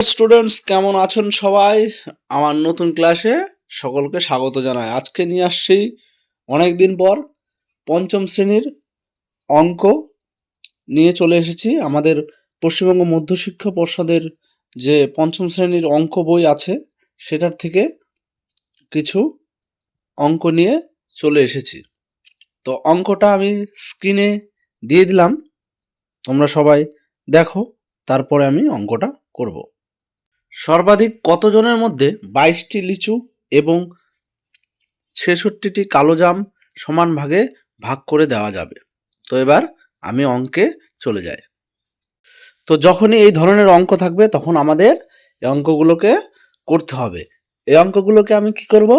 Students কেমন আছেন সবাই? আমার নতুন ক্লাসে সকলকে স্বাগত জানাই। আজকে নিয়ে আসছি অনেক দিন পর পঞ্চম শ্রেণীর অঙ্ক নিয়ে চলে এসেছি। আমাদের পশ্চিমবঙ্গ মধ্যশিক্ষা পর্ষদের যে পঞ্চম শ্রেণীর অঙ্ক বই আছে সেটার থেকে কিছু অঙ্ক নিয়ে চলে এসেছি। তো অঙ্কটা আমি স্ক্রিনে দিয়ে দিলাম, তোমরা সবাই দেখো, তারপরে আমি অঙ্কটা করব। সর্বাধিক কতজনের মধ্যে 22টি লিচু এবং 66টি কালো জাম সমান ভাগে ভাগ করে দেওয়া যাবে? তো এবার আমি অঙ্কে চলে যাই। তো যখনই এই ধরনের অঙ্ক থাকবে তখন আমাদের এই অঙ্কগুলোকে করতে হবে। এই অঙ্কগুলোকে আমি কি করব?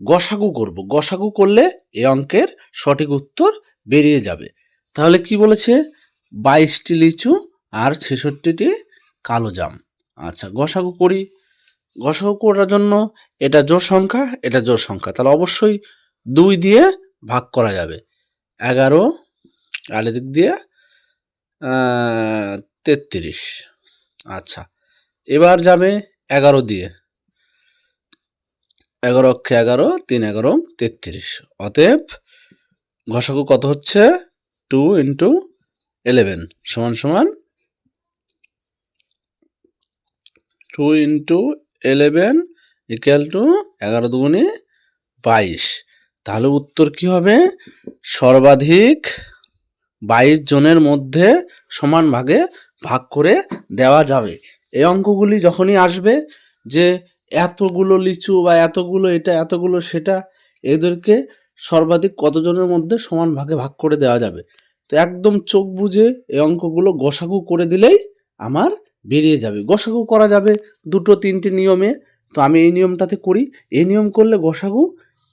গসাগু করব। গসাগু করলে এই অঙ্কের সঠিক উত্তর বেরিয়ে যাবে। তাহলে কি বলেছে? 22টি লিচু আর 66টি কালো জাম। আচ্ছা, গসাগু করি। গসাগু করার জন্য এটা জোড় সংখ্যা, এটা জোড় সংখ্যা, তাহলে অবশ্যই 2 দিয়ে ভাগ করা যাবে। 11 আর এদিক দিয়ে 33। আচ্ছা, এবার যাবে 11 দিয়ে। 11 অক্ষে 11, 3 11 33। অতএব গসাগু কত হচ্ছে? 2 × 11 সমান সমান 2 × 11 = 11 দুগুণে 22। তাহলে উত্তর কি হবে? সর্বাধিক 22 জনের মধ্যে সমান ভাগে ভাগ করে দেওয়া যাবে। এই অঙ্কগুলি যখনই আসবে যে এতগুলো লিচু বা এতগুলো এটা এতগুলো সেটা, এদেরকে সর্বাধিক কতজনের মধ্যে সমান ভাগে ভাগ করে দেওয়া যাবে, তো একদম চোখ বুজে এই অঙ্কগুলো গসাগু করে দিলেই আমার বেরিয়ে যাবে। গসাগু করা যাবে 2-3টে নিয়মে। তো আমি এই নিয়মটাতে করি। এই নিয়ম করলে গসাগু,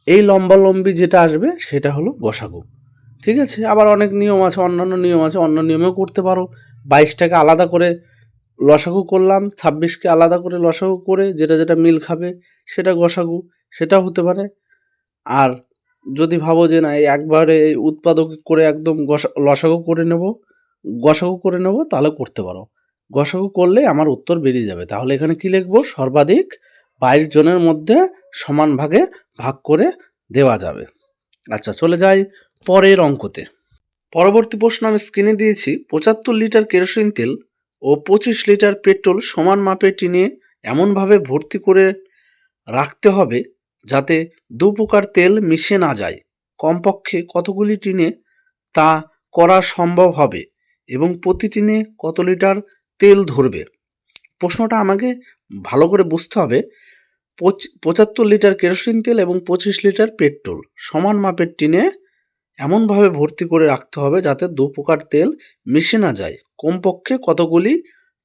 এই লম্বালম্বি যেটা আসবে সেটা হলো গসাগু। ঠিক আছে? আবার অনেক নিয়ম আছে, অন্যান্য নিয়ম আছে, অন্য নিয়মেও করতে পারো। 22টাকে আলাদা করে লসাগু করলাম, 26কে আলাদা করে লসাগু করে যেটা যেটা মিল খাবে সেটা গসাগু, সেটাও হতে পারে। আর যদি ভাবো যে না, এই একবারে উৎপাদক করে একদম লসাগু করে নেব, গসাগু করে নেব, তাহলে করতে পারো। গসাগু করলে আমার উত্তর বেরিয়ে যাবে। তাহলে এখানে কি লিখবো? সর্বাধিক 22 জনের মধ্যে সমান ভাগে ভাগ করে দেওয়া যাবে। আচ্ছা, চলে যাই পরের অঙ্কতে। পরবর্তী প্রশ্ন আমি স্ক্রিনে দিয়েছি। 75 লিটার কেরোসিন তেল ও 25 লিটার পেট্রোল সমান মাপে টিনে এমনভাবে ভর্তি করে রাখতে হবে যাতে দু প্রকার তেল মিশে না যায়। কমপক্ষে কতগুলি টিনে তা করা সম্ভব হবে এবং প্রতি টিনে কত লিটার তেল ধরবে? প্রশ্নটা আমাকে ভালো করে বুঝতে হবে। 75 লিটার কেরোসিন তেল এবং 25 লিটার পেট্রোল সমান মাপের টিনে এমনভাবে ভর্তি করে রাখতে হবে যাতে দু প্রকার তেল মিশে না যায়। কমপক্ষে কতগুলি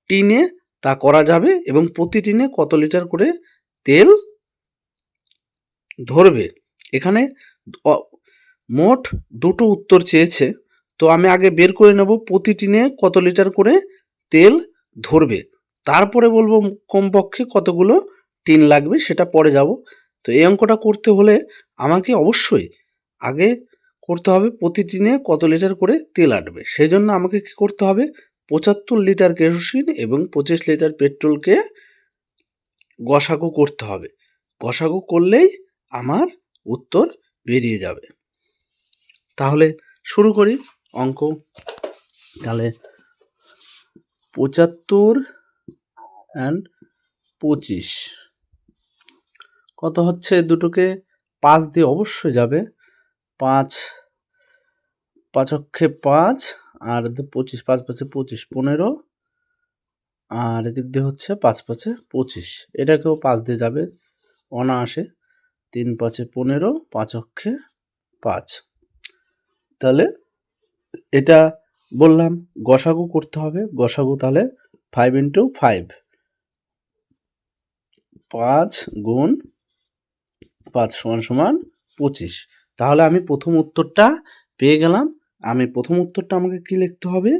টিনে তা করা যাবে এবং প্রতি টিনে কত লিটার করে তেল ধরবে? এখানে মোট দুটো উত্তর চেয়েছে। তো আমি আগে বের করে নেব প্রতি টিনে কত লিটার করে তেল ধরবে, তারপরে বলবো কমপক্ষে কতগুলো টিন লাগবে, সেটা পরে যাব। তো এই অঙ্কটা করতে হলে আমাকে অবশ্যই আগে করতে হবে প্রতি টিনে কত লিটার করে তেল আটবে। সেই জন্য আমাকে কী করতে হবে? 75 লিটার কেরোসিন এবং 25 লিটার পেট্রোলকে গসাগু করতে হবে। গসাগু করলেই আমার উত্তর বেরিয়ে যাবে। তাহলে শুরু করি অঙ্ক। তাহলে 75 and 25 কত হচ্ছে? দুটোকে 5 দিয়ে অবশ্যই যাবে। 5 5 অক্ষে 5 আর 25, 5 5 25, 15, আর এদিক দিয়ে হচ্ছে 5 5 25। এটাকেও 5 দিয়ে যাবে অনায়াসে। 3 5 15, 5 অক্ষে 5। তাহলে এটা বললাম গসাগু করতে হবে। গসাগু তাহলে 5 × 5, 5 গুণ 5 সমান সমান 25। তাহলে আমি প্রথম উত্তরটা পেয়ে গেলাম। আমি প্রথম উত্তরটা আমাকে কি লিখতে হবে?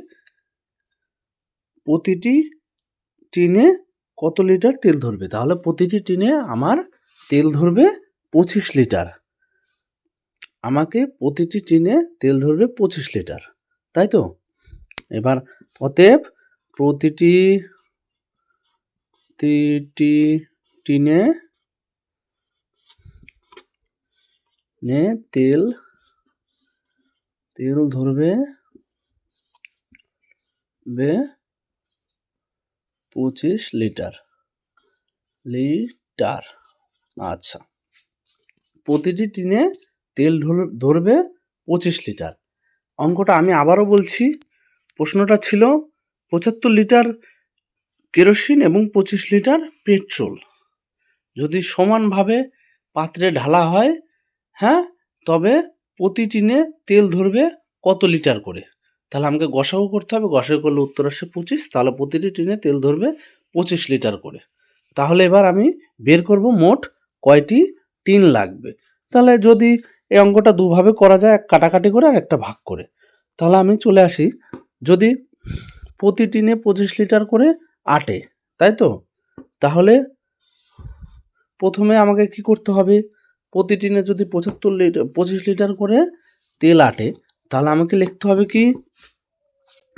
প্রতিটি টিনে কত লিটার তেল ধরবে? তাহলে প্রতিটি টিনে আমার তেল ধরবে 25 লিটার। আমাকে প্রতিটি টিনে তেল ধরবে 25 লিটার, তাই তো? এবার অতএব প্রতিটি টিনে তেল ধরবে 25 লিটার। আচ্ছা, প্রতিটি টিনে তেল ধরবে 25 লিটার। অঙ্কটা আমি আবারও বলছি, প্রশ্নটা ছিল 75 লিটার কেরোসিন এবং 25 লিটার পেট্রোল যদি সমানভাবে পাত্রে ঢালা হয়, হ্যাঁ, তবে প্রতি টিনে তেল ধরবে কত লিটার করে। তাহলে আমাকে গসাগু করতে হবে, গসাগু করলে উত্তর আসে 25, তাহলে প্রতিটি টিনে তেল ধরবে 25 লিটার করে। তাহলে এবার আমি বের করব মোট কয়টি টিন লাগবে। তাহলে যদি এই অঙ্কটা দুভাবে করা যায়, এক কাটাকাটি করে আর একটা ভাগ করে, তাহলে আমি চলে আসি, যদি প্রতি টিনে 25 লিটার করে আটে, তাই তো, তাহলে প্রথমে আমাকে কি করতে হবে, প্রতি টিনে যদি 25 লিটার করে তেল আটে, তাহলে আমাকে লিখতে হবে কি,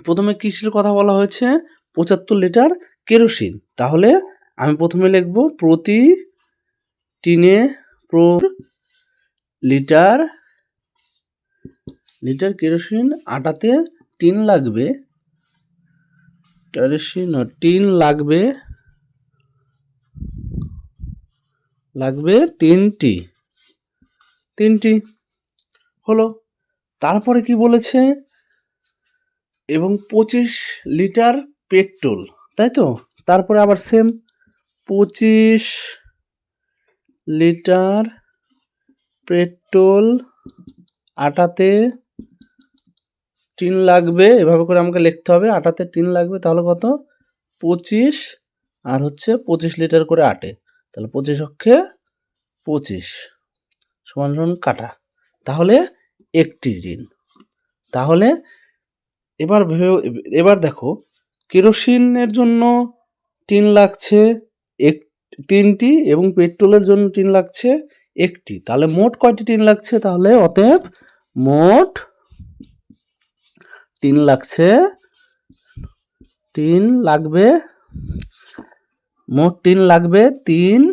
প্রথমে কিসের কথা বলা হয়েছে, 75 লিটার কেরোসিন। তাহলে আমি প্রথমে লিখব প্রতি টিনে লিটার কেরোসিন আটাতে টিন লাগবে, তিনটি হলো। তারপরে কি বলেছে, এবং 25 লিটার পেট্রোল, তাই তো, তারপরে আবার সেম 25 লিটার পেট্রোল আটাতে টিন লাগবে, এভাবে করে আমাকে লিখতে হবে, আটাতে টিন লাগবে, তাহলে কত, 25 আর হচ্ছে 25 লিটার করে আটে, তাহলে 25 অক্ষে 25 সমান সমান কাটা, তাহলে একটি টিন। তাহলে এবার দেখো, কেরোসিনের জন্য টিন লাগছে তিনটি এবং পেট্রোলের জন্য টিন লাগছে একটি, তাহলে মোট কয়টি টিন লাগছে, তাহলে অতএব মোট টিন লাগবে 3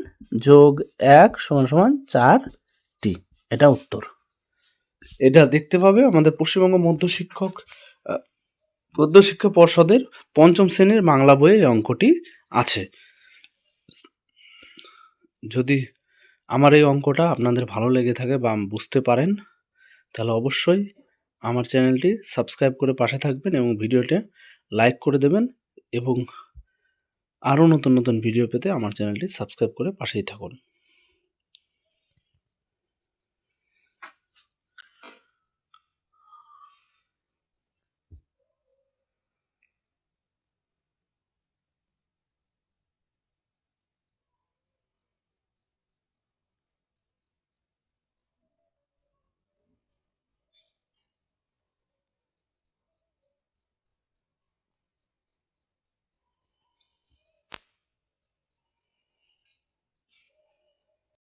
যোগ 1 সমান সমান 4টি। এটা উত্তর। এটা দেখতে পাবে আমাদের পশ্চিমবঙ্গ মধ্যশিক্ষা পর্ষদের 5ম শ্রেণীর বাংলা বইয়ে এই অঙ্কটি আছে। যদি আমার এই অঙ্কটা আপনাদের ভালো লেগে থাকে বা বুঝতে পারেন, তাহলে অবশ্যই আমার চ্যানেলটি সাবস্ক্রাইব করে পাশে থাকবেন এবং ভিডিওতে লাইক করে দেবেন, এবং আরও নতুন নতুন ভিডিও পেতে আমার চ্যানেলটি সাবস্ক্রাইব করে পাশেই থাকুন।